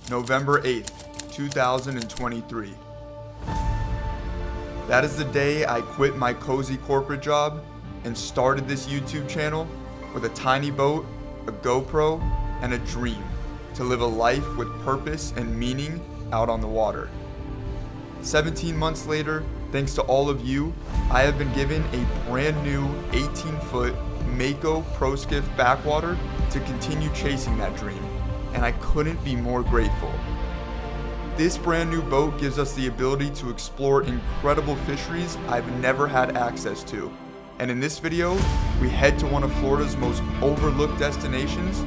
November 8th, 2023. That is the day I quit my cozy corporate job and started this YouTube channel with a tiny boat, a GoPro, and a dream to live a life with purpose and meaning out on the water. 17 months later, thanks to all of you, I have been given a brand new 18-foot Mako Pro Skiff Backwater to continue chasing that dream, and I couldn't be more grateful. This brand new boat gives us the ability to explore incredible fisheries I've never had access to. And in this video, we head to one of Florida's most overlooked destinations,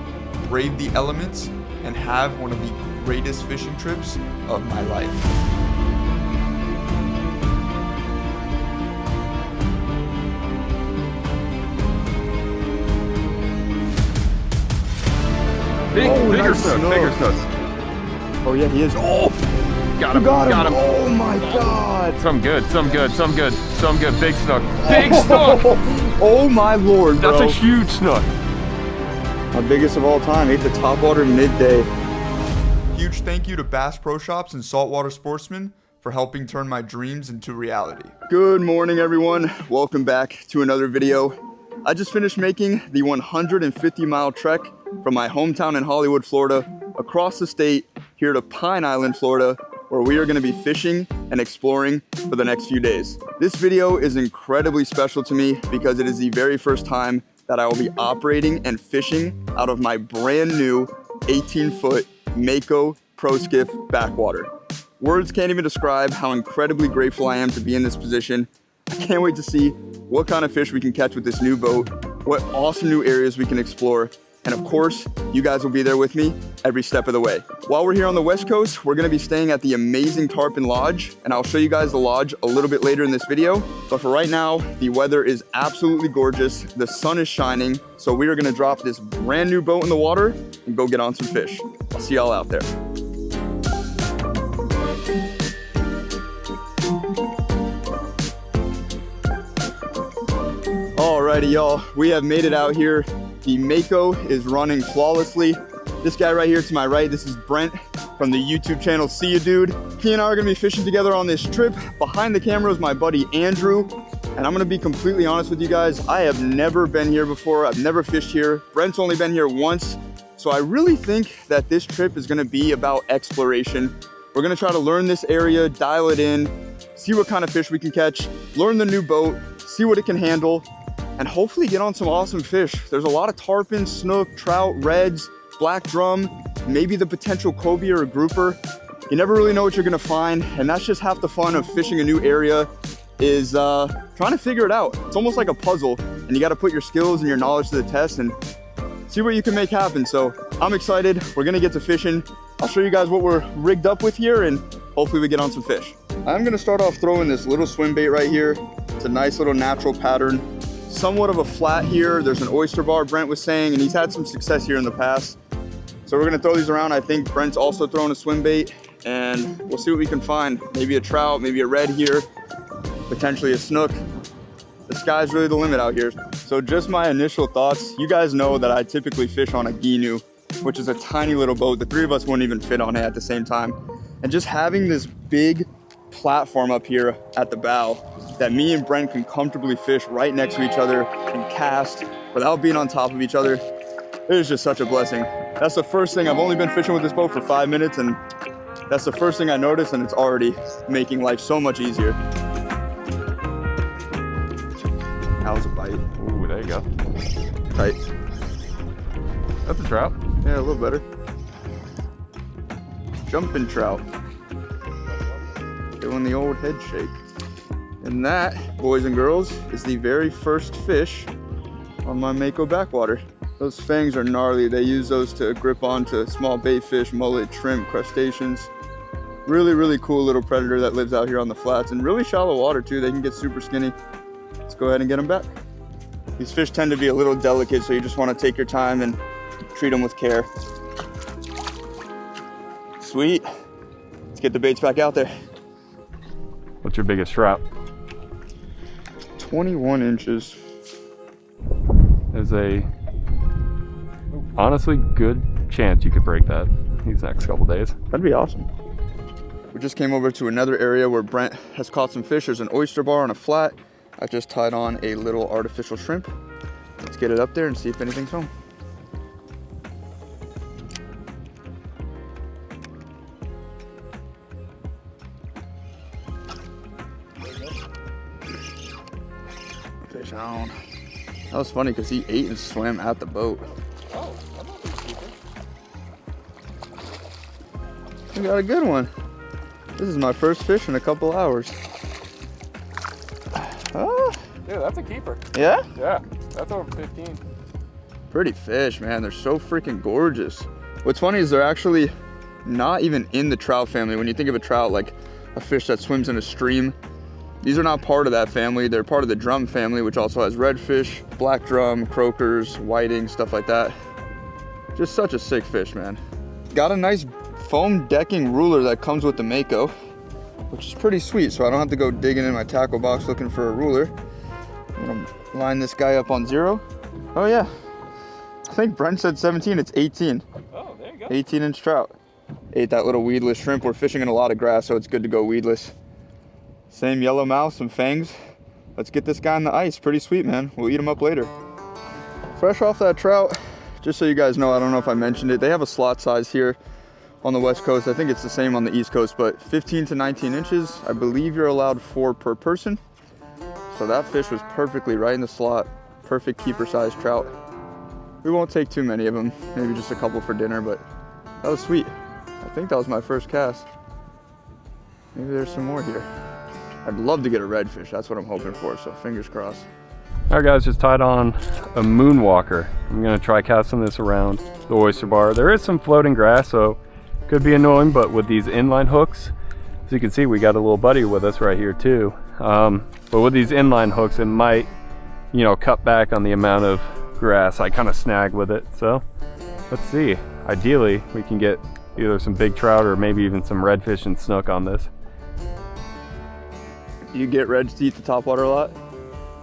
brave the elements, and have one of the greatest fishing trips of my life. Bigger snook. Oh yeah, he is. Oh! Got him. Oh my god. Some good. Big snook. Big snook! Oh my lord, bro. That's a huge snook. My biggest of all time. Ate the topwater Midday. Huge thank you to Bass Pro Shops and Saltwater Sportsman for helping turn my dreams into reality. Good morning, everyone. Welcome back to another video. I just finished making the 150-mile trek from my hometown in Hollywood, Florida, across the state here to Pine Island, Florida, where we are going to be fishing and exploring for the next few days. This video is incredibly special to me because it is the very first time that I will be operating and fishing out of my brand new 18-foot Mako Pro Skiff Backwater. Words can't even describe how incredibly grateful I am to be in this position. I can't wait to see what kind of fish we can catch with this new boat, what awesome new areas we can explore, and of course, you guys will be there with me every step of the way. While we're here on the West Coast, we're gonna be staying at the amazing Tarpon Lodge, and I'll show you guys the lodge a little bit later in this video. But for right now, the weather is absolutely gorgeous. The sun is shining, so we are gonna drop this brand new boat in the water and go get on some fish. I'll see y'all out there. Alrighty, y'all, we have made it out here. The Mako is running flawlessly. This guy right here to my right, this is Brent from the YouTube channel See Ya Dude. He and I are gonna be fishing together on this trip. Behind the camera is my buddy Andrew. And I'm gonna be completely honest with you guys, I have never been here before. I've never fished here. Brent's only been here once. So I really think that this trip is gonna be about exploration. We're gonna try to learn this area, dial it in, see what kind of fish we can catch, learn the new boat, see what it can handle, and hopefully get on some awesome fish. There's a lot of tarpon, snook, trout, reds, black drum, maybe the potential cobia or grouper. You never really know what you're gonna find, and that's just half the fun of fishing a new area is trying to figure it out. It's almost like a puzzle, and you gotta put your skills and your knowledge to the test and see what you can make happen. So I'm excited, we're gonna get to fishing. I'll show you guys what we're rigged up with here, and hopefully we get on some fish. I'm gonna start off throwing this little swim bait right here. It's a nice little natural pattern. Somewhat of a flat here. There's an oyster bar Brent was saying, and he's had some success here in the past. So we're gonna throw these around. I think Brent's also throwing a swim bait, and we'll see what we can find. Maybe a trout, maybe a red here, potentially a snook. The sky's really the limit out here. So just my initial thoughts. You guys know that I typically fish on a Ginu, which is a tiny little boat. The three of us wouldn't even fit on it at the same time. And just having this big platform up here at the bow that me and Brent can comfortably fish right next to each other and cast without being on top of each other, it is just such a blessing. That's the first thing. I've only been fishing with this boat for 5 minutes, and that's the first thing I noticed, and it's already making life so much easier. That was a bite. Ooh, there you go. Tight. That's a trout. Yeah, a little better. Jumping trout. Doing the old head shake. And that, boys and girls, is the very first fish on my Mako Backwater. Those fangs are gnarly. They use those to grip onto small bait fish, mullet, shrimp, crustaceans. Really, really cool little predator that lives out here on the flats, and really shallow water too. They can get super skinny. Let's go ahead and get them back. These fish tend to be a little delicate, so you just want to take your time and treat them with care. Sweet. Let's get the baits back out there. What's your biggest trout? 21 inches. There's a honestly good chance you could break that. these next couple days. That'd be awesome. We just came over to another area where Brent has caught some fish. There's an oyster bar on a flat. I just tied on a little artificial shrimp. Let's get it up there and see if anything's home. Fish on. That was funny because he ate and swam at the boat. Oh, I'm not keeper. We got a good one. This is my first fish in a couple hours. Oh. Dude, that's a keeper. Yeah? Yeah, that's over 15. Pretty fish, man. They're so freaking gorgeous. What's funny is they're actually not even in the trout family. When you think of a trout, like a fish that swims in a stream, these are not part of that family. They're part of the drum family, which also has redfish, black drum, croakers, whiting, stuff like that. Just such a sick fish, man. Got a nice foam decking ruler that comes with the Mako, which is pretty sweet, so I don't have to go digging in my tackle box looking for a ruler. I'm gonna line this guy up on 0. Oh yeah, I think Brent said 17, it's 18. Oh, there you go. 18-inch trout. Ate that little weedless shrimp. We're fishing in a lot of grass, so it's good to go weedless. Same yellow mouth, some fangs. Let's get this guy on the ice. Pretty sweet, man. We'll eat him up later. Fresh off that trout, just so you guys know, I don't know if I mentioned it, they have a slot size here on the West Coast. I think it's the same on the East Coast, but 15 to 19 inches. I believe you're allowed 4 per person. So that fish was perfectly right in the slot. Perfect keeper size trout. We won't take too many of them, maybe just a couple for dinner, but that was sweet. I think that was my first cast. Maybe there's some more here. I'd love to get a redfish. That's what I'm hoping for, so fingers crossed. All right, guys, just tied on a moonwalker. I'm gonna try casting this around the oyster bar. There is some floating grass, so could be annoying, but with these inline hooks, as you can see, we got a little buddy with us right here too. But with these inline hooks, it might, you know, cut back on the amount of grass I kind of snag with it. So let's see. Ideally, we can get either some big trout or maybe even some redfish and snook on this. You get reds to eat the topwater a lot?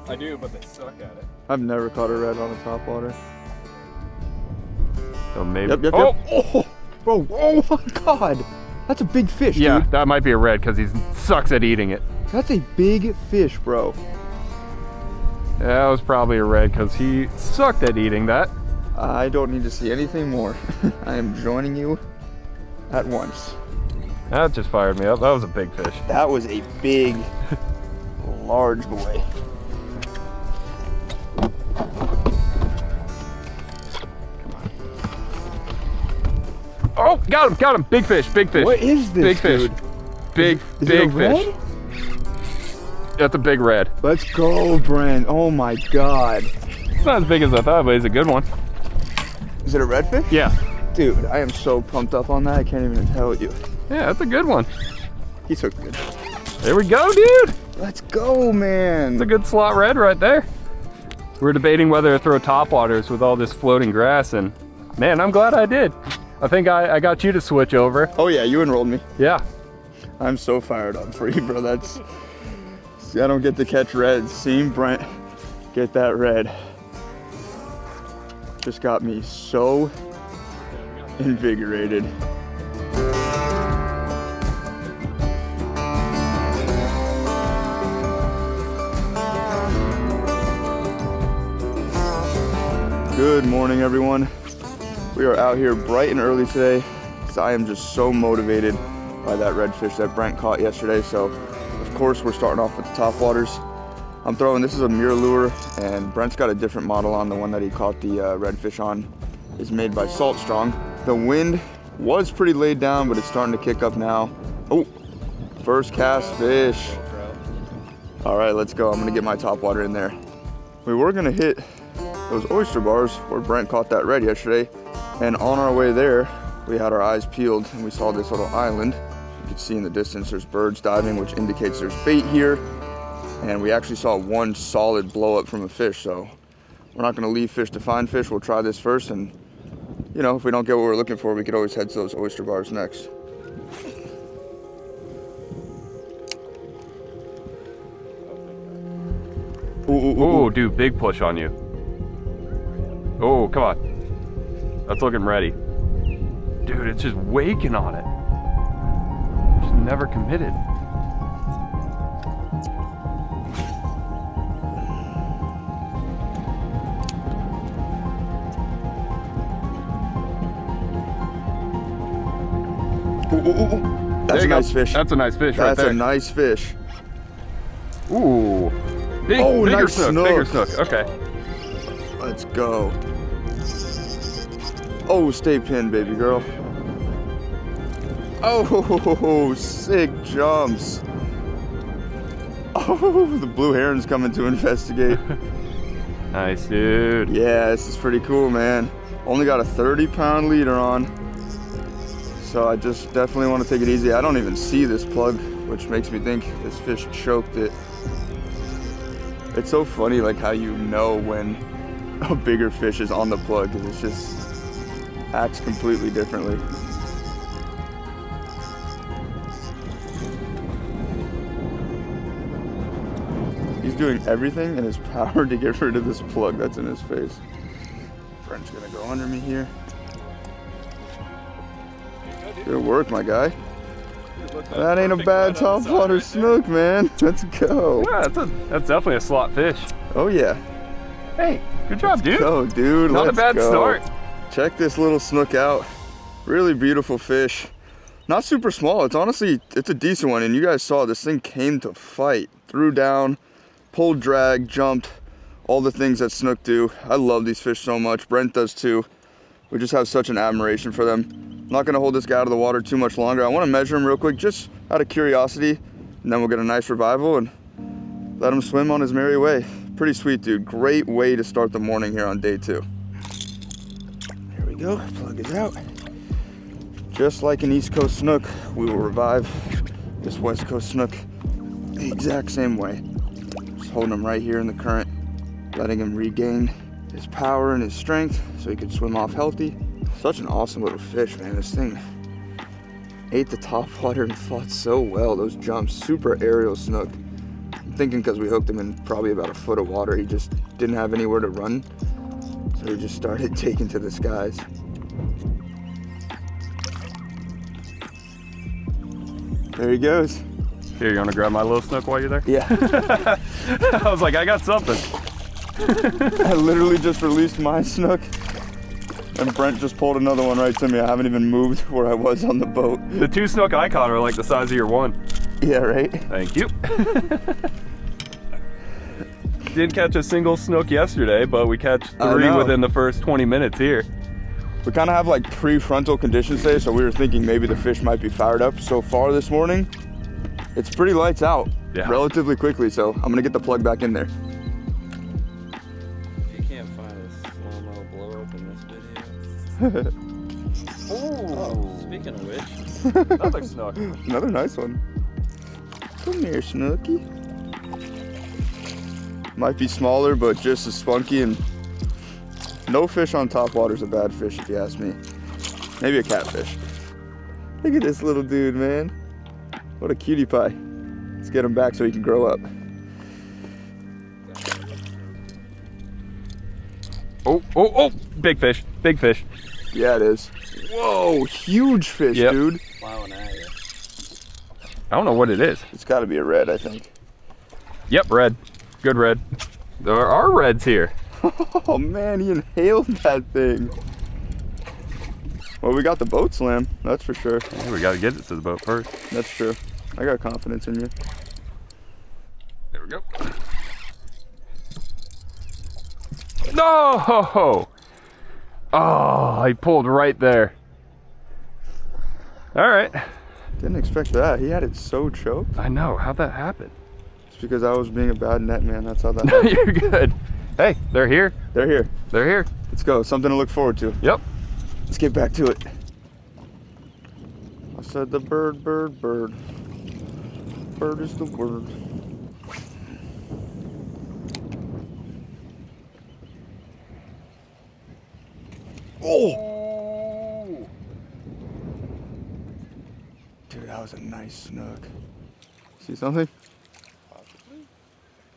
I do, but they suck at it. I've never caught a red on the topwater. So maybe. Yep. Oh, bro, oh my God. That's a big fish, yeah, dude. that might be a red because he sucks at eating it. That's a big fish, bro. Yeah, that was probably a red because he sucked at eating that. I don't need to see anything more. I am joining you at once. That just fired me up. That was a big fish. That was a big, large boy. Oh, got him. Big fish. What is this, big fish. dude? Big Is it a fish. red? That's a big red. Let's go, Brent. Oh my God. It's not as big as I thought, but it's a good one. Is it a redfish? Yeah. Dude, I am so pumped up on that. I can't even tell you. Yeah, that's a good one. He's hooked good. There we go, dude. Let's go, man. It's a good slot red right there. We're debating whether to throw topwaters with all this floating grass, and man, I'm glad I did. I think I got you to switch over. Oh yeah, you enrolled me. Yeah. I'm so fired up for you, bro. That's, see, I don't get to catch reds. Seeing Brent get that red just got me so invigorated. Good morning, everyone. We are out here bright and early today because I am just so motivated by that redfish that Brent caught yesterday. So, of course, we're starting off with the topwaters. I'm throwing, this is a mirror lure, and Brent's got a different model on. The one that he caught the redfish on is made by Salt Strong. The wind was pretty laid down, but it's starting to kick up now. Oh, first cast fish. All right, let's go. I'm gonna get my topwater in there. We were gonna hit those oyster bars where Brent caught that red yesterday, and on our way there, we had our eyes peeled and we saw this little island. You can see in the distance there's birds diving, which indicates there's bait here, and we actually saw one solid blow up from a fish. So we're not gonna leave fish to find fish. We'll try this first, and you know, if we don't get what we're looking for, we could always head to those oyster bars next. Ooh, dude, big push on you. Oh, come on. That's looking ready. Dude, it's just waking on it. Just never committed. Ooh. That's a nice fish. That's a nice fish right there. That's a nice fish. Ooh. Bigger nice snook. Bigger snook. Okay. Let's go. Oh, stay pinned, baby girl. Oh, sick jumps. Oh, the blue heron's coming to investigate. Nice, dude. Yeah, this is pretty cool, man. Only got a 30-pound leader on. So I just definitely want to take it easy. I don't even see this plug, which makes me think this fish choked it. It's so funny, like how you know when a bigger fish is on the plug, because it just acts completely differently. He's doing everything in his power to get rid of this plug that's in his face. Brent's gonna go under me here. Good work, my guy. That ain't a bad topwater snook, man. Let's go. Yeah, that's definitely a slot fish. Oh yeah. Hey, good job, dude. Go, dude. Not a bad start. Check this little snook out. Really beautiful fish. Not super small. It's honestly, it's a decent one. And you guys saw this thing came to fight. Threw down, pulled, drag, jumped, all the things that snook do. I love these fish so much. Brent does too. We just have such an admiration for them. I'm not gonna hold this guy out of the water too much longer. I wanna measure him real quick, just out of curiosity, and then we'll get a nice revival and let him swim on his merry way. Pretty sweet, dude. Great way to start the morning here on day 2. Here we go, plug is out. Just like an East Coast snook, we will revive this West Coast snook the exact same way. Just holding him right here in the current, letting him regain his power and his strength so he could swim off healthy. Such an awesome little fish, man. This thing ate the top water and fought so well. Those jumps, super aerial snook. I'm thinking because we hooked him in probably about a foot of water, he just didn't have anywhere to run. So he just started taking to the skies. There he goes. Here, you want to grab my little snook while you're there? Yeah. I was like, I got something. I literally just released my snook. And Brent just pulled another one right to me. I haven't even moved where I was on the boat. The 2 snook I caught are like the size of your 1. Yeah, right? Thank you. Didn't catch a single snook yesterday, but we catch 3 within the first 20 minutes here. We kind of have like prefrontal conditions today, so we were thinking maybe the fish might be fired up. So far this morning, it's pretty lights out relatively quickly, so I'm gonna get the plug back in there. Oh, speaking of which, another snook. Another nice one. Come here, Snooky. Might be smaller, but just as spunky, and no fish on top water is a bad fish if you ask me. Maybe a catfish. Look at this little dude, man. What a cutie pie. Let's get him back so he can grow up. Oh, big fish, big fish. Yeah, it is. Whoa, huge fish, dude. plowing at you. I don't know what it is. It's got to be a red, I think. Yep, red. Good red. There are reds here. Oh man, he inhaled that thing. Well, we got the boat slam, that's for sure. Yeah, we got to get it to the boat first. That's true. I got confidence in you. There we go. No! Oh, he pulled right there. All right. Didn't expect that. He had it so choked. I know. How'd that happen? It's because I was being a bad net man. That's how that happened. You're good. Hey, they're here. They're here. They're here. Let's go. Something to look forward to. Yep. Let's get back to it. I said the bird, bird, bird. Bird is the word. Oh! Dude, that was a nice snook. See something? Possibly.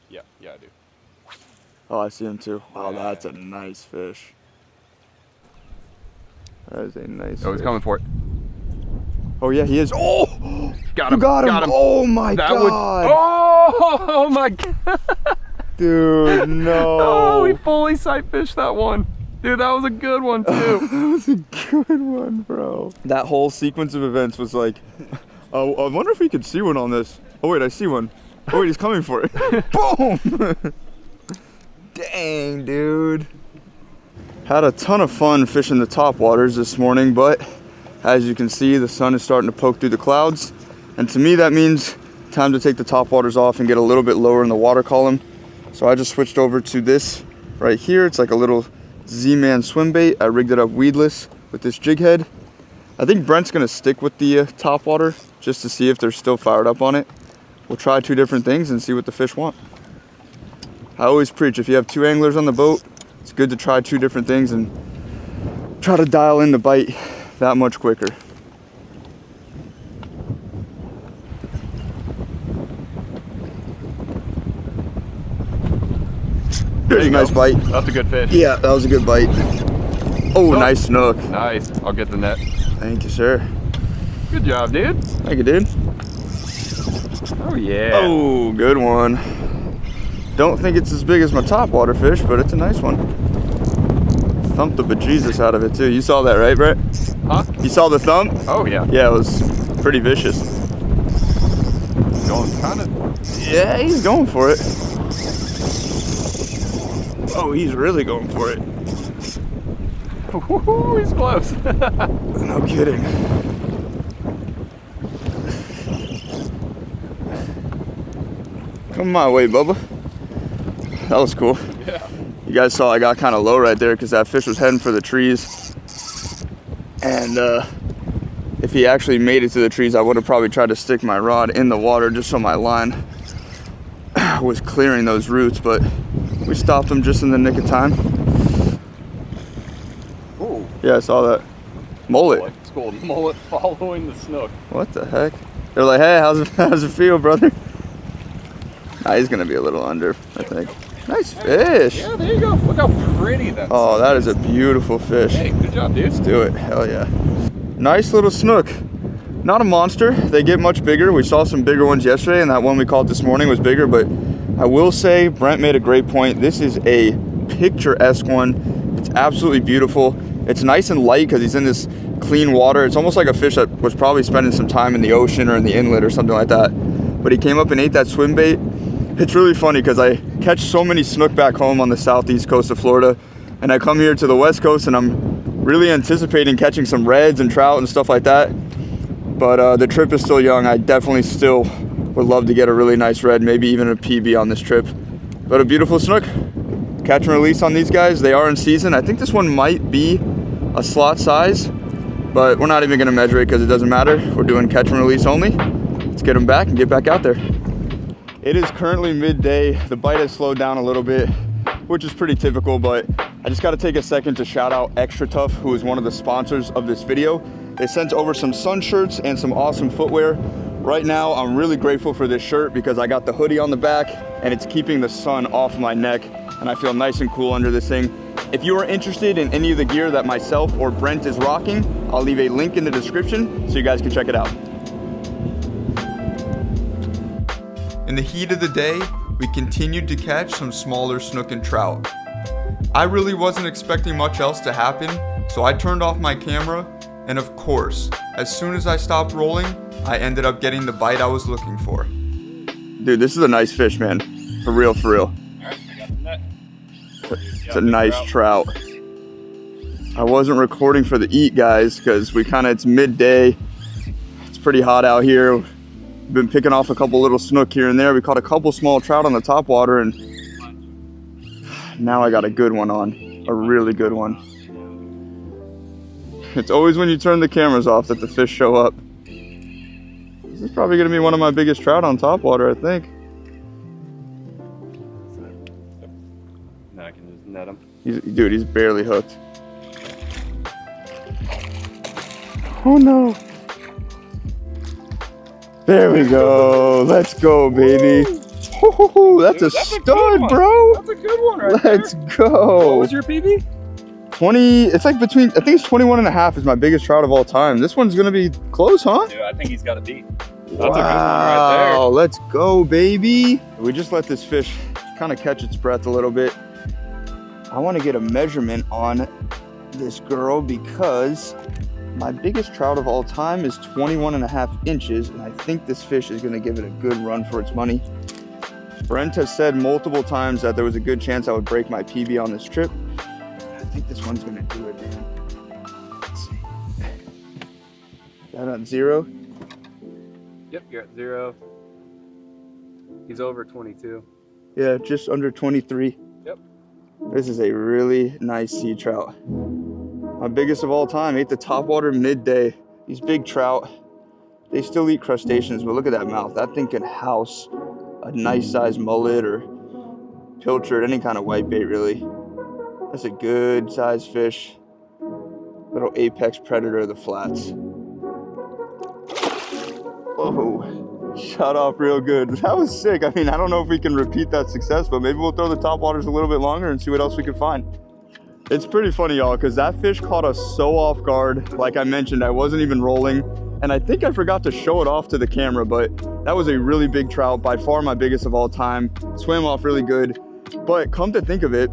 Yeah, I do. Oh, I see him too. Wow, that's a nice fish. That is a nice Oh, he's fish. coming for it. Oh yeah, he is. Oh! Got You him. got him. Oh my god. Oh my god. Dude, no. Oh, he fully sight fished that one. Dude, that was a good one too. That was a good one, bro. That whole sequence of events was like, I wonder if we could see one on this. Oh wait, I see one. Oh wait, he's coming for it. Boom! Dang, dude. Had a ton of fun fishing the top waters this morning, but as you can see, the sun is starting to poke through the clouds. And to me, that means time to take the top waters off and get a little bit lower in the water column. So I just switched over to this right here. It's like a little Z-Man swim bait. I rigged it up weedless with this jig head. I think Brent's gonna stick with the top water just to see if they're still fired up on it. We'll try 2 different things and see what the fish want. I always preach, if you have 2 anglers on the boat, it's good to try 2 different things and try to dial in the bite that much quicker. There's a nice bite. That's a good fish. Yeah, that was a good bite. Oh, nice snook. Nice. I'll get the net. Thank you, sir. Good job, dude. Thank you, dude. Oh yeah. Oh, good one. Don't think it's as big as my top water fish, but it's a nice one. Thumped the bejesus out of it too. You saw that, right, Brett? Huh? You saw the thump? Oh yeah. Yeah, it was pretty vicious. Going kind of. Yeah, he's going for it. Oh, he's really going for it. He's close. No kidding. Come my way, Bubba. That was cool. Yeah. You guys saw I got kind of low right there because that fish was heading for the trees. And if he actually made it to the trees, I would have probably tried to stick my rod in the water just so my line was clearing those roots, but we stopped him just in the nick of time. Ooh. Yeah, I saw that. Mullet. It's called mullet following the snook. What the heck? They're like, hey, how's it feel, brother? Nah, he's gonna be a little under, I think. Nice fish. Yeah, there you go. Look how pretty that is. Oh, that is a beautiful fish. Hey, good job, dude. Let's do it. Hell yeah. Nice little snook. Not a monster. They get much bigger. We saw some bigger ones yesterday, and that one we caught this morning was bigger, but I will say Brent made a great point. This is a picturesque one. It's absolutely beautiful. It's nice and light because he's in this clean water. It's almost like a fish that was probably spending some time in the ocean or in the inlet or something like that. But he came up and ate that swim bait. It's really funny because I catch so many snook back home on the southeast coast of Florida, and I come here to the west coast and I'm really anticipating catching some reds and trout and stuff like that. But the trip is still young. I definitely still would love to get a really nice red, maybe even a PB on this trip. But a beautiful snook. Catch and release on these guys. They are in season. I think this one might be a slot size, but we're not even gonna measure it because it doesn't matter. We're doing catch and release only. Let's get them back and get back out there. It is currently midday. The bite has slowed down a little bit, which is pretty typical, but I just got to take a second to shout out Xtratuf, who is one of the sponsors of this video. They sent over some sun shirts and some awesome footwear. Right now, I'm really grateful for this shirt because I got the hoodie on the back and it's keeping the sun off my neck and I feel nice and cool under this thing. If you are interested in any of the gear that myself or Brent is rocking, I'll leave a link in the description so you guys can check it out. In the heat of the day, we continued to catch some smaller snook and trout. I really wasn't expecting much else to happen, so I turned off my camera, and of course, as soon as I stopped rolling, I ended up getting the bite I was looking for. Dude, this is a nice fish, man. For real, for real. It's a nice trout. I wasn't recording for the eat, guys, because it's midday. It's pretty hot out here. Been picking off a couple little snook here and there. We caught a couple small trout on the top water, and now I got a good one on, a really good one. It's always when you turn the cameras off that the fish show up. This is probably gonna be one of my biggest trout on top water, I think. Now I can just net him. Dude, he's barely hooked. Oh no. There we go. Let's go, baby. That's a stud, bro. That's a good one right Let's there. go. What was your PB? 20, it's like between, I think it's 21 and a half is my biggest trout of all time. This one's gonna be close, huh? Dude, I think he's got a beat. That's wow, a good one right there. Let's go, baby. We just let this fish kind of catch its breath a little bit. I want to get a measurement on this girl because my biggest trout of all time is 21 and a half inches, and I think this fish is gonna give it a good run for its money. Brent has said multiple times that there was a good chance I would break my PB on this trip. I think this one's gonna do it, man. Let's see. That on 0? Yep, you're at 0. He's over 22. Yeah, just under 23. Yep. This is a really nice sea trout. My biggest of all time, ate the topwater Midday. These big trout, they still eat crustaceans, but look at that mouth. That thing can house a nice sized mullet or pilchard, any kind of whitebait really. That's a good sized fish. Little apex predator of the flats. Oh, shut off real good. That was sick. I mean, I don't know if we can repeat that success, but maybe we'll throw the topwaters a little bit longer and see what else we can find. It's pretty funny, y'all, because that fish caught us so off guard. Like I mentioned, I wasn't even rolling, and I think I forgot to show it off to the camera, but that was a really big trout, by far my biggest of all time. Swam off really good, but come to think of it,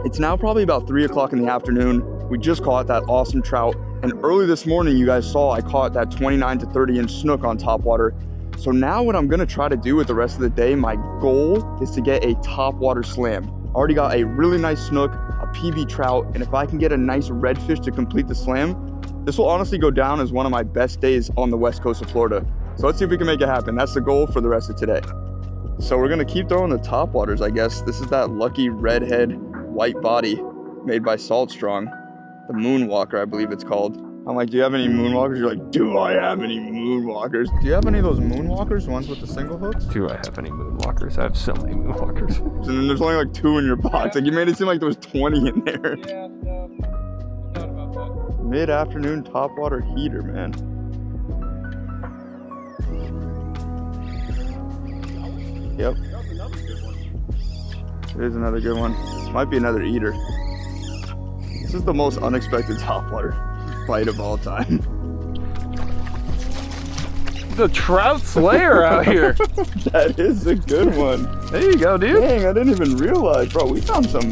it's now probably about 3 o'clock in the afternoon. We just caught that awesome trout, and early this morning, you guys saw I caught that 29 to 30 inch snook on topwater. So now what I'm gonna try to do with the rest of the day, my goal is to get a topwater slam. I already got a really nice snook, a PB trout, and if I can get a nice redfish to complete the slam, this will honestly go down as one of my best days on the west coast of Florida. So let's see if we can make it happen. That's the goal for the rest of today. So we're gonna keep throwing the topwaters, I guess. This is that lucky redhead white body made by Salt Strong, the Moonwalker, I believe it's called. I'm like, do you have any Moonwalkers? You're like, do I have any Moonwalkers? Do you have any of those Moonwalkers, ones with the single hooks? Do I have any Moonwalkers? I have so many Moonwalkers. And then there's only like 2 in your box. Like, you made it seem like there was 20 in there. Yeah, no, forgot about that. Mid-afternoon topwater heater, man. Yep. That was another good one. It is another good one. Might be another eater. This is the most unexpected topwater fight of all time. The trout slayer out here. That is a good one. There you go, dude. Dang, I didn't even realize, bro. We found some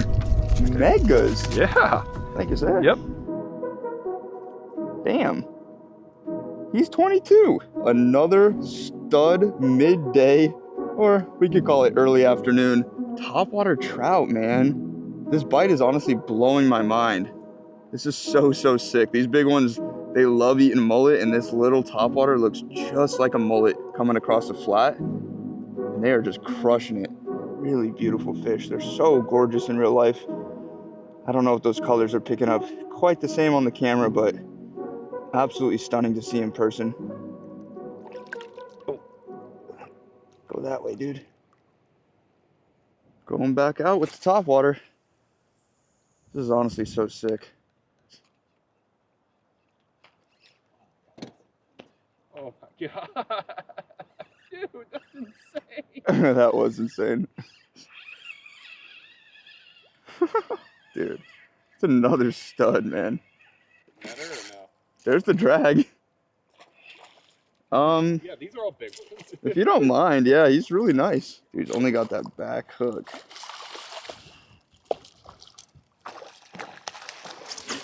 megas. Yeah. Thank you, sir. Yep. Damn. He's 22. Another stud midday, or we could call it early afternoon, topwater trout, man. This bite is honestly blowing my mind. This is so sick. These big ones, they love eating mullet, and this little topwater looks just like a mullet coming across the flat. And they are just crushing it. Really beautiful fish. They're so gorgeous in real life. I don't know if those colors are picking up quite the same on the camera, but absolutely stunning to see in person. Oh. Go that way, dude. Going back out with the topwater. This is honestly so sick. Oh my god. Dude, that's insane. That was insane. Dude, it's another stud, man. Matter or no? There's the drag. Yeah, these are all big ones. If you don't mind, yeah, he's really nice. Dude, he's only got that back hook.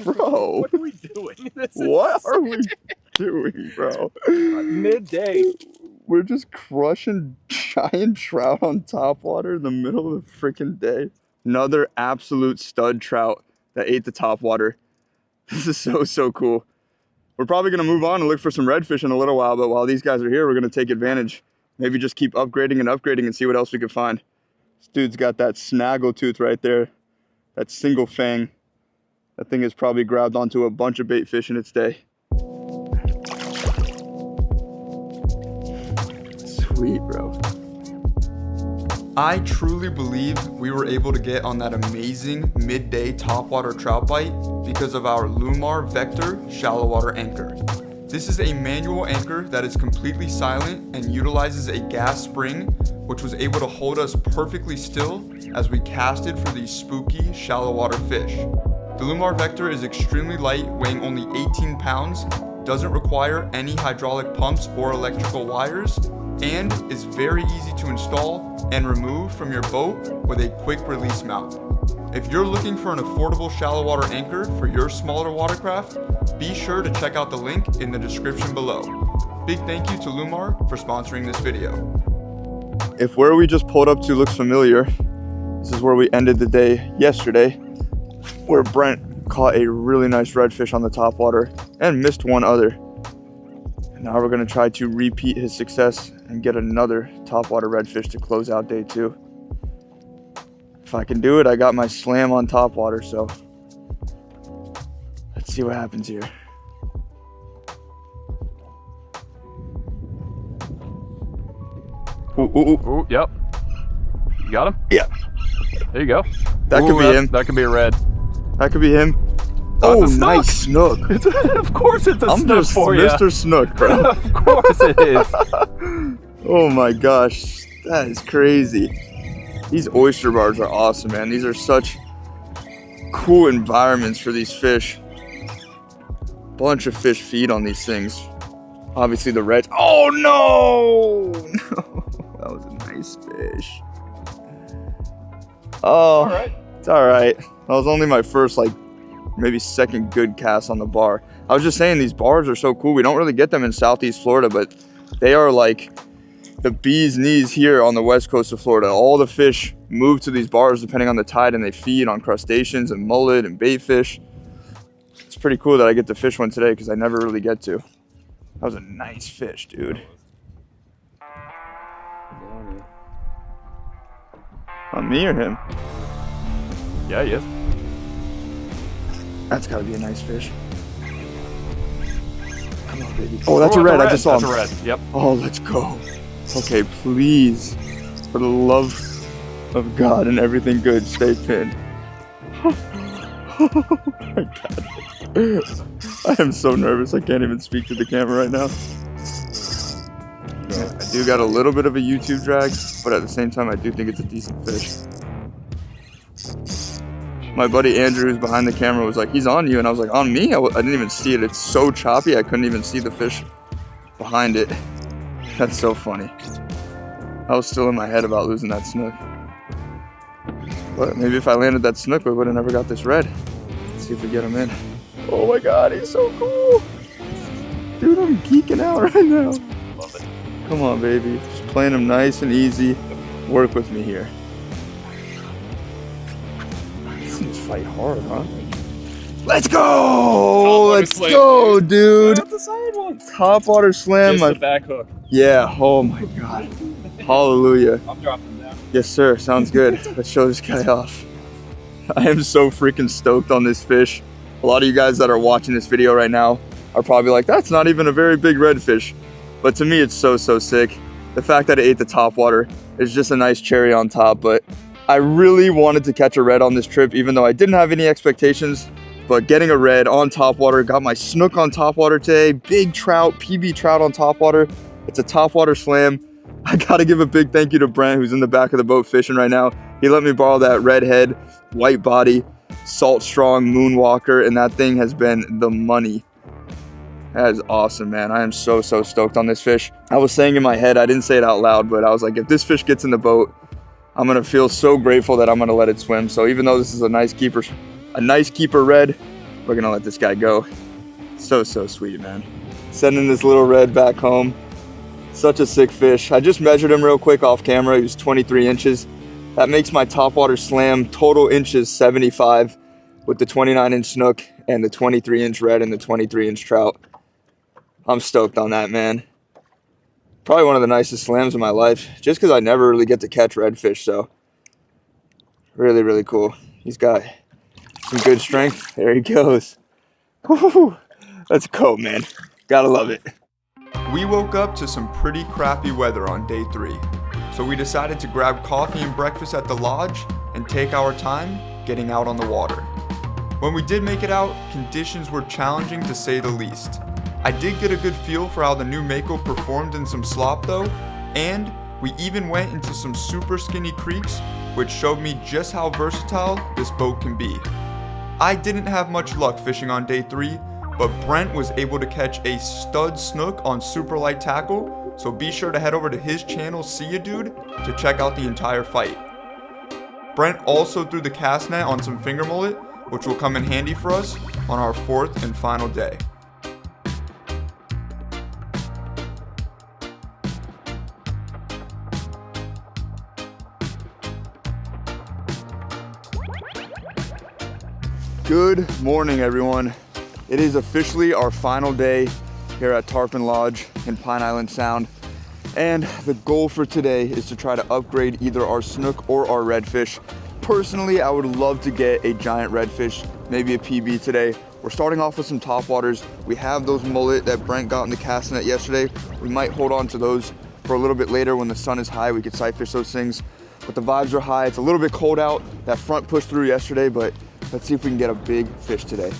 Bro. What are we doing? What are we doing, bro? Midday. We're just crushing giant trout on topwater in the middle of the freaking day. Another absolute stud trout that ate the topwater. This is so cool. We're probably gonna move on and look for some redfish in a little while, but while these guys are here, we're gonna take advantage. Maybe just keep upgrading and see what else we can find. This dude's got that snaggle tooth right there. That single fang. That thing has probably grabbed onto a bunch of bait fish in its day. Sweet, bro. I truly believe we were able to get on that amazing midday topwater trout bite because of our Lewmar Vector shallow water anchor. This is a manual anchor that is completely silent and utilizes a gas spring, which was able to hold us perfectly still as we casted for these spooky shallow water fish. The Lewmar Vector is extremely light, weighing only 18 pounds, doesn't require any hydraulic pumps or electrical wires, and is very easy to install and remove from your boat with a quick release mount. If you're looking for an affordable shallow water anchor for your smaller watercraft, be sure to check out the link in the description below. Big thank you to Lewmar for sponsoring this video. If where we just pulled up to looks familiar, this is where we ended the day yesterday, where Brent caught a really nice redfish on the topwater and missed one other. And now we're gonna try to repeat his success and get another topwater redfish to close out day 2. If I can do it, I got my slam on topwater, so let's see what happens here. Ooh, yep. You got him? Yeah. There you go. That could be him. That could be a red. That could be him. Oh, Oh, it's a nice snook. Of course it's a I'm snook just for you. Mr. Snook, bro. Of course it is. Oh my gosh, that is crazy. These oyster bars are awesome, man. These are such cool environments for these fish. Bunch of fish feed on these things. Obviously the reds. Oh no! No, that was a nice fish. Oh, it's all right. That was only my first, like, maybe second good cast on the bar. I was just saying, these bars are so cool. We don't really get them in Southeast Florida, but they are like the bee's knees here on the west coast of Florida. All the fish move to these bars depending on the tide, and they feed on crustaceans and mullet and bait fish. It's pretty cool that I get to fish one today because I never really get to. That was a nice fish, dude. On me or him? Yeah, he is. That's gotta be a nice fish. Come on, baby. Oh, that's a red. I just saw him. That's a red. Yep. Oh, let's go. Okay, please, for the love of God and everything good, stay pinned. Oh my God. I am so nervous. I can't even speak to the camera right now. I do got a little bit of a YouTube drag, but at the same time, I do think it's a decent fish. My buddy Andrew, who's behind the camera, was like, he's on you. And I was like, on me? I didn't even see it. It's so choppy, I couldn't even see the fish behind it. That's so funny. I was still in my head about losing that snook. But maybe if I landed that snook, we would have never got this red. Let's see if we get him in. Oh my God, he's so cool. Dude, I'm geeking out right now. Love it. Come on, baby. Just playing him nice and easy. Work with me here. These things fight hard, huh? Let's go! Let's go, dude! Not the side ones. Topwater slam. Just the back hook. Yeah, oh my God. Hallelujah. I'm dropping down. Yes, sir. Sounds good. Let's show this guy off. I am so freaking stoked on this fish. A lot of you guys that are watching this video right now are probably like, that's not even a very big redfish. But to me, it's so sick. The fact that it ate the topwater is just a nice cherry on top. But I really wanted to catch a red on this trip, even though I didn't have any expectations. But getting a red on topwater, got my snook on topwater today, big trout, PB trout on topwater. It's a topwater slam. I gotta give a big thank you to Brent, who's in the back of the boat fishing right now. He let me borrow that red head, white body, salt strong moonwalker, and that thing has been the money. That is awesome, man. I am so stoked on this fish. I was saying in my head, I didn't say it out loud, but I was like, if this fish gets in the boat, I'm gonna feel so grateful that I'm gonna let it swim. So even though this is a nice keeper red, we're gonna let this guy go. So sweet, man. Sending this little red back home. Such a sick fish. I just measured him real quick off camera. He was 23 inches. That makes my topwater slam total inches 75 with the 29-inch snook and the 23-inch red and the 23-inch trout. I'm stoked on that, man. Probably one of the nicest slams of my life, just because I never really get to catch redfish, so really cool. He's got some good strength. There he goes. Woo-hoo. Let's go, man. Gotta love it. We woke up to some pretty crappy weather on day 3, so we decided to grab coffee and breakfast at the lodge and take our time getting out on the water. When we did make it out, conditions were challenging to say the least. I did get a good feel for how the new Mako performed in some slop though, and we even went into some super skinny creeks, which showed me just how versatile this boat can be. I didn't have much luck fishing on day 3, but Brent was able to catch a stud snook on super light tackle, so be sure to head over to his channel, See Ya Dude, to check out the entire fight. Brent also threw the cast net on some finger mullet, which will come in handy for us on our 4th and final day. Good morning, everyone. It is officially our final day here at Tarpon Lodge in Pine Island Sound. And the goal for today is to try to upgrade either our snook or our redfish. Personally, I would love to get a giant redfish, maybe a PB today. We're starting off with some topwaters. We have those mullet that Brent got in the cast net yesterday. We might hold on to those for a little bit later when the sun is high. We could sight fish those things, but the vibes are high. It's a little bit cold out. That front pushed through yesterday, but let's see if we can get a big fish today.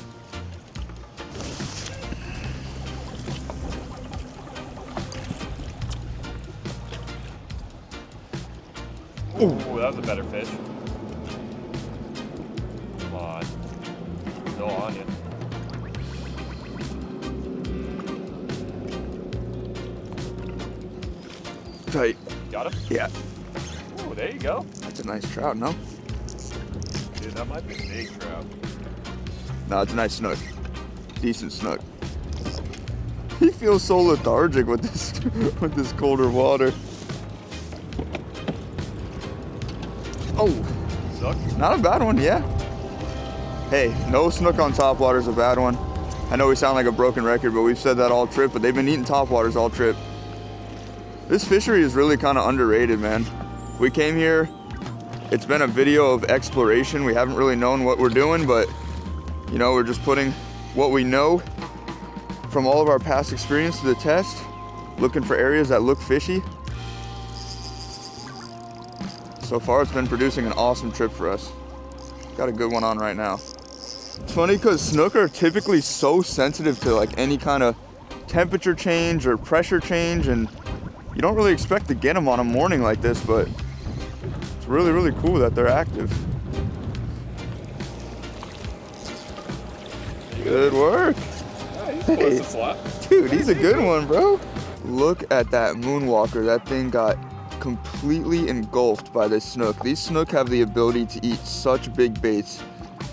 Ooh, that was a better fish. Come on. Still on you. Tight. Got him? Yeah. Ooh, there you go. That's a nice trout, no? Dude, that might be a big trout. No, it's a nice snook. Decent snook. He feels so lethargic with this colder water. Oh, Snook? not a bad one, yeah. Hey, no snook on topwater is a bad one. I know we sound like a broken record, but we've said that all trip, but they've been eating topwaters all trip. This fishery is really kind of underrated, man. We came here, it's been a video of exploration. We haven't really known what we're doing, but you know, we're just putting what we know from all of our past experience to the test, looking for areas that look fishy. So far, it's been producing an awesome trip for us. Got a good one on right now. It's funny because snook are typically so sensitive to like any kind of temperature change or pressure change, and you don't really expect to get them on a morning like this, but it's really, really cool that they're active. Good work. Hey, dude, he's a good one, bro. Look at that moonwalker. That thing got completely engulfed by this snook. These snook have the ability to eat such big baits.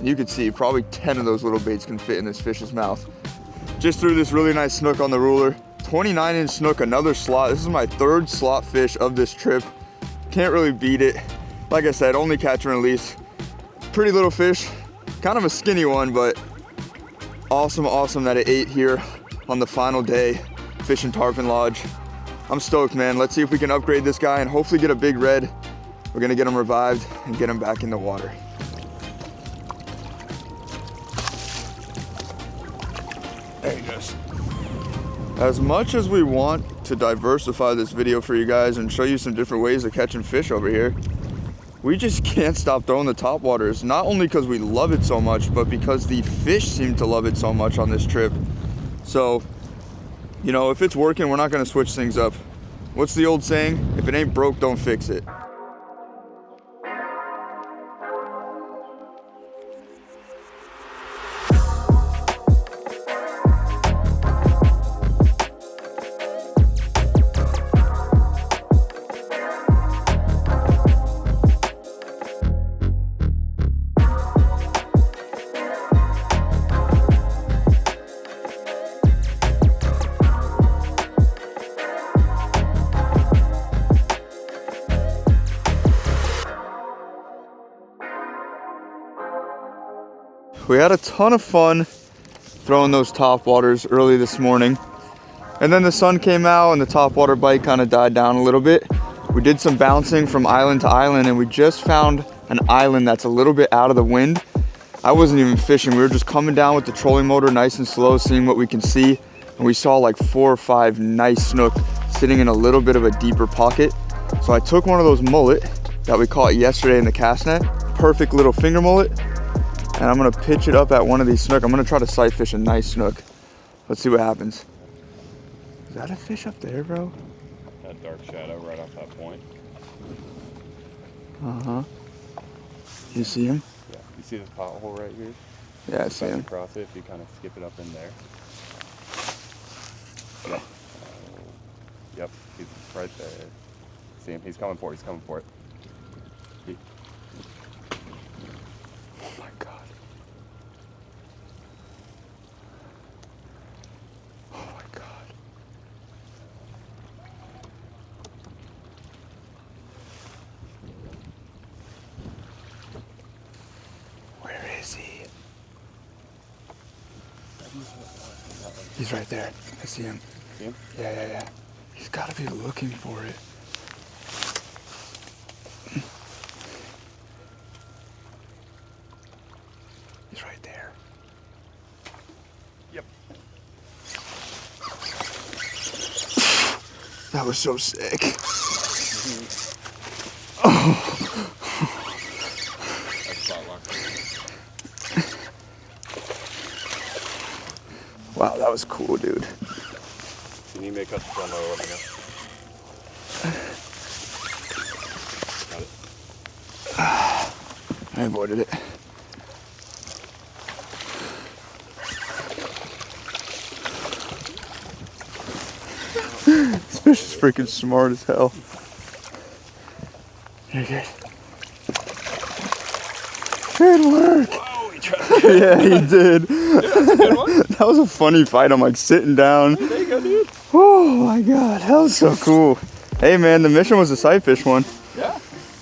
You can see probably 10 of those little baits can fit in this fish's mouth. Just threw this really nice snook on the ruler. 29-inch snook, another slot. This is my 3rd slot fish of this trip. Can't really beat it. Like I said, only catch and release. Pretty little fish, kind of a skinny one, but awesome that it ate here on the final day fishing Tarpon Lodge. I'm stoked, man. Let's see if we can upgrade this guy and hopefully get a big red. We're gonna get him revived and get him back in the water. There he goes. As much as we want to diversify this video for you guys and show you some different ways of catching fish over here, we just can't stop throwing the topwaters. Not only because we love it so much, but because the fish seem to love it so much on this trip. So, you know, if it's working, we're not gonna switch things up. What's the old saying? If it ain't broke, don't fix it. We had a ton of fun throwing those topwaters early this morning. And then the sun came out and the topwater bite kind of died down a little bit. We did some bouncing from island to island and we just found an island that's a little bit out of the wind. I wasn't even fishing. We were just coming down with the trolling motor nice and slow, seeing what we can see. And we saw like 4 or 5 nice snook sitting in a little bit of a deeper pocket. So I took one of those mullet that we caught yesterday in the cast net, perfect little finger mullet, and I'm gonna pitch it up at one of these snook. I'm gonna try to sight fish a nice snook. Let's see what happens. Is that a fish up there, bro? That dark shadow right off that point. Uh-huh. You see him? Yeah, you see this pothole right here? Yeah, I see him. Across it, if you kind of skip it up in there. Yep. Yep, he's right there. See him? He's coming for it. He's coming for it. Oh my God. Oh my God. Where is he? He's right there. I see him. See him? Yeah. He's got to be looking for it. He's right there. Yep. That was so sick. That's spot lock. Wow, that was cool, dude. Can you make up the demo? Let me know. Got it. I avoided it. This fish is freaking smart as hell. You're good. Good work. Oh, he tried. Yeah, he did. That's a good one. That was a funny fight. I'm like sitting down. There you go, dude. Oh my God, that was so cool. Hey man, the mission was a sight fish one. Yeah.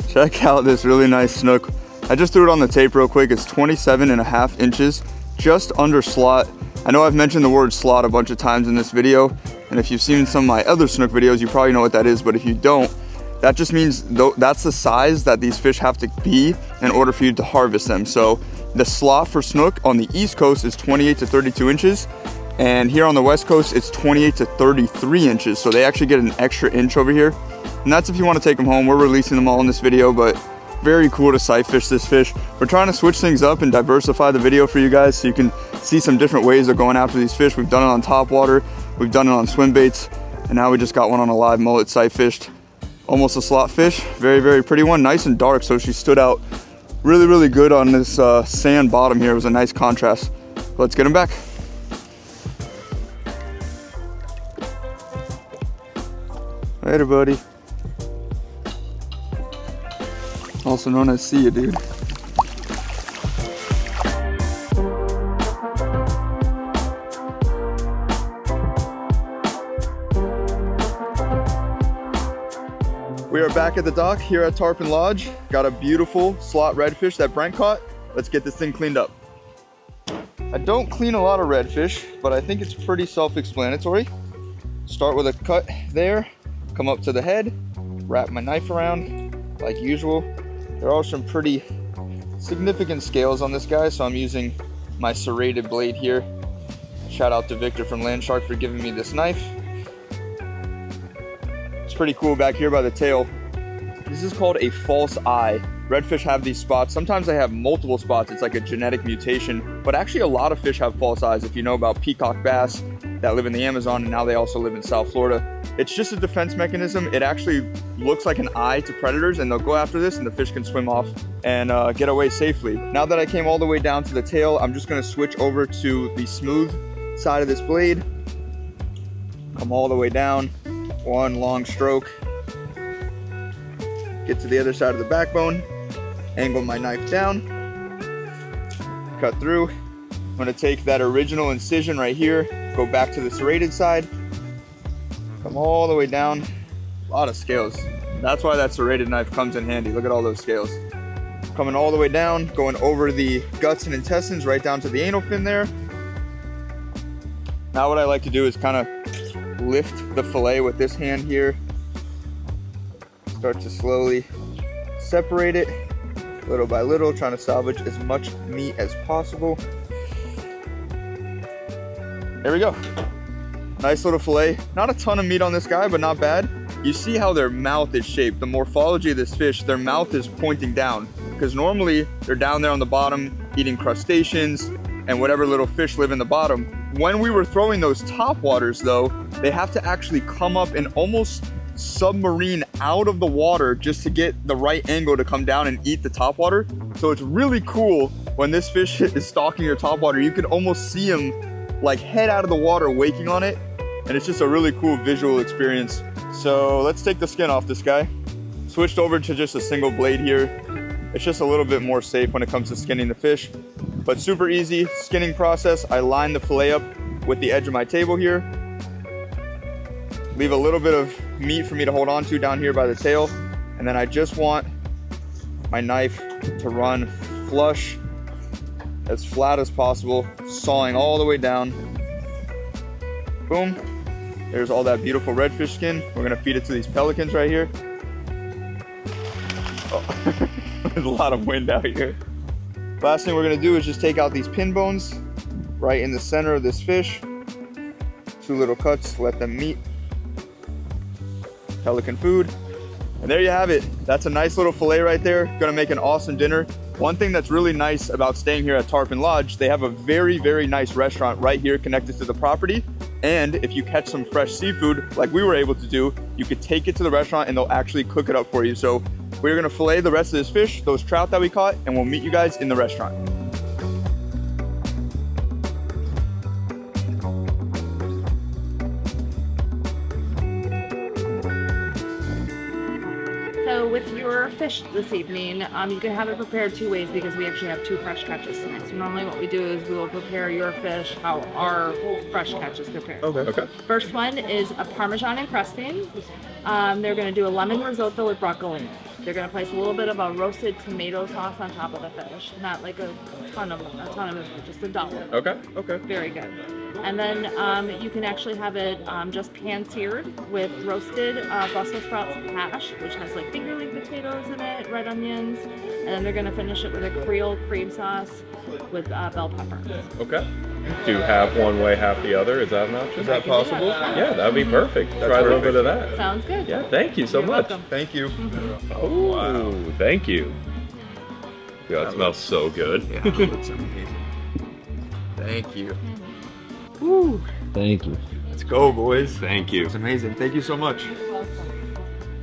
Check out this really nice snook. I just threw it on the tape real quick. It's 27.5 inches, just under slot. I know I've mentioned the word slot a bunch of times in this video, and if you've seen some of my other snook videos, you probably know what that is, but if you don't, that just means that's the size that these fish have to be in order for you to harvest them. So the slot for snook on the East Coast is 28 to 32 inches, and here on the West Coast, it's 28 to 33 inches. So they actually get an extra inch over here. And that's if you want to take them home. We're releasing them all in this video, but very cool to sight fish this fish. We're trying to switch things up and diversify the video for you guys so you can see some different ways of going after these fish. We've done it on top water, we've done it on swim baits, and now we just got one on a live mullet sight fished. Almost a slot fish, very, very pretty one, nice and dark, so she stood out really, really good on this sand bottom here. It was a nice contrast. Let's get him back. Later, buddy. Also known as see ya, dude. We are back at the dock here at Tarpon Lodge. Got a beautiful slot redfish that Brent caught. Let's get this thing cleaned up. I don't clean a lot of redfish, but I think it's pretty self-explanatory. Start with a cut there, come up to the head, wrap my knife around like usual. There are some pretty significant scales on this guy, so I'm using my serrated blade here. Shout out to Victor from Landshark for giving me this knife. It's pretty cool back here by the tail. This is called a false eye. Redfish have these spots. Sometimes they have multiple spots. It's like a genetic mutation, but actually a lot of fish have false eyes. If you know about peacock bass that live in the Amazon, and now they also live in South Florida. It's just a defense mechanism. It actually looks like an eye to predators, and they'll go after this and the fish can swim off and get away safely. Now that I came all the way down to the tail, I'm just gonna switch over to the smooth side of this blade. Come all the way down, one long stroke. Get to the other side of the backbone, angle my knife down, cut through. I'm gonna take that original incision right here, go back to the serrated side, come all the way down. A lot of scales. That's why that serrated knife comes in handy. Look at all those scales. Coming all the way down, going over the guts and intestines right down to the anal fin there. Now what I like to do is kind of lift the fillet with this hand here. Start to slowly separate it little by little, trying to salvage as much meat as possible. There we go. Nice little fillet. Not a ton of meat on this guy, but not bad. You see how their mouth is shaped. The morphology of this fish, their mouth is pointing down, because normally they're down there on the bottom eating crustaceans and whatever little fish live in the bottom. When we were throwing those top waters though, they have to actually come up and almost submarine out of the water just to get the right angle to come down and eat the top water. So it's really cool when this fish is stalking your topwater, you can almost see him like head out of the water waking on it. And it's just a really cool visual experience. So let's take the skin off this guy. Switched over to just a single blade here. It's just a little bit more safe when it comes to skinning the fish, but super easy skinning process. I line the fillet up with the edge of my table here. Leave a little bit of meat for me to hold on to down here by the tail. And then I just want my knife to run flush, as flat as possible, sawing all the way down. Boom. There's all that beautiful redfish skin. We're gonna feed it to these pelicans right here. Oh. There's a lot of wind out here. Last thing we're gonna do is just take out these pin bones right in the center of this fish. 2 little cuts, let them meet. Pelican food. And there you have it. That's a nice little fillet right there. Gonna make an awesome dinner. One thing that's really nice about staying here at Tarpon Lodge, they have a very, very nice restaurant right here connected to the property. And if you catch some fresh seafood, like we were able to do, you could take it to the restaurant and they'll actually cook it up for you. So we're gonna fillet the rest of this fish, those trout that we caught, and we'll meet you guys in the restaurant. So with your fish this evening, you can have it prepared 2 ways because we actually have 2 fresh catches tonight. So normally what we do is we will prepare your fish how our fresh catch is prepared. Okay. First one is a Parmesan encrusting. They're going to do a lemon risotto with broccolini. They're going to place a little bit of a roasted tomato sauce on top of the fish. Not like a ton of it, just a dollop. Okay. Very good. And then you can actually have it just pan-seared with roasted Brussels sprouts hash, which has like fingerling potatoes in it, red onions, and then they're going to finish it with a Creole cream sauce with bell pepper. Okay. Do half one way, half the other? Is that an option? Is that possible? Yeah, that'd be perfect. Try a little bit of that. Sounds good. Yeah, thank you so You're much. welcome. Thank you. Oh, wow. Thank you. Yeah, that smells so good. Yeah, it looks amazing. Thank you. Woo. Thank you. Let's go, boys. Thank you. It's amazing. Thank you so much.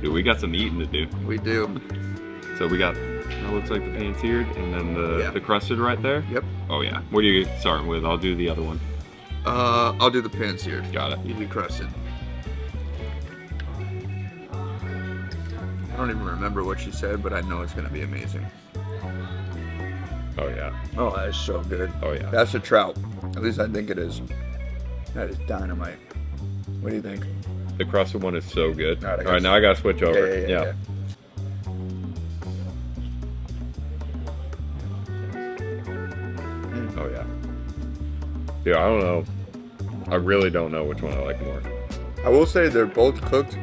Dude, we got some eating to do. We do. So we got, that looks like the pan seared, and then the crusted right there? Yep. Oh yeah. What are you starting with? I'll do the other one. I'll do the pan seared. Got it. You do crusted. I don't even remember what she said, but I know it's gonna be amazing. Oh yeah. Oh, that is so good. Oh yeah. That's a trout. At least I think it is. That is dynamite. What do you think? The crusted one is so good. All All right, now I gotta switch over. Yeah. Oh yeah. Dude, I don't know. I really don't know which one I like more. I will say they're both cooked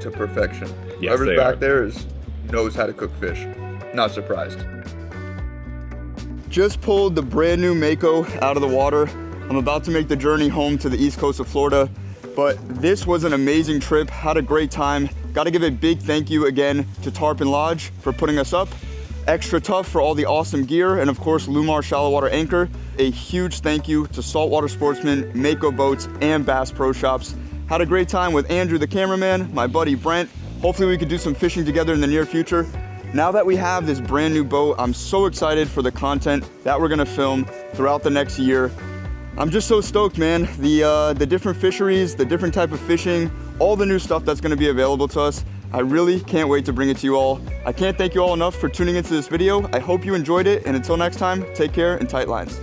to perfection. Yes, Whoever's they back are. there knows how to cook fish. Not surprised. Just pulled the brand new Mako out of the water. I'm about to make the journey home to the east coast of Florida, but this was an amazing trip. Had a great time. Got to give a big thank you again to Tarpon Lodge for putting us up. Xtratuf for all the awesome gear, and of course Lewmar shallow water anchor. A huge thank you to Saltwater Sportsman, Mako Boats, and Bass Pro Shops. Had a great time with Andrew the cameraman, my buddy Brent. Hopefully we could do some fishing together in the near future. Now that we have this brand new boat, I'm so excited for the content that we're gonna film throughout the next year. I'm just so stoked, man. The different fisheries, the different type of fishing, all the new stuff that's gonna be available to us. I really can't wait to bring it to you all. I can't thank you all enough for tuning into this video. I hope you enjoyed it, and until next time, take care and tight lines.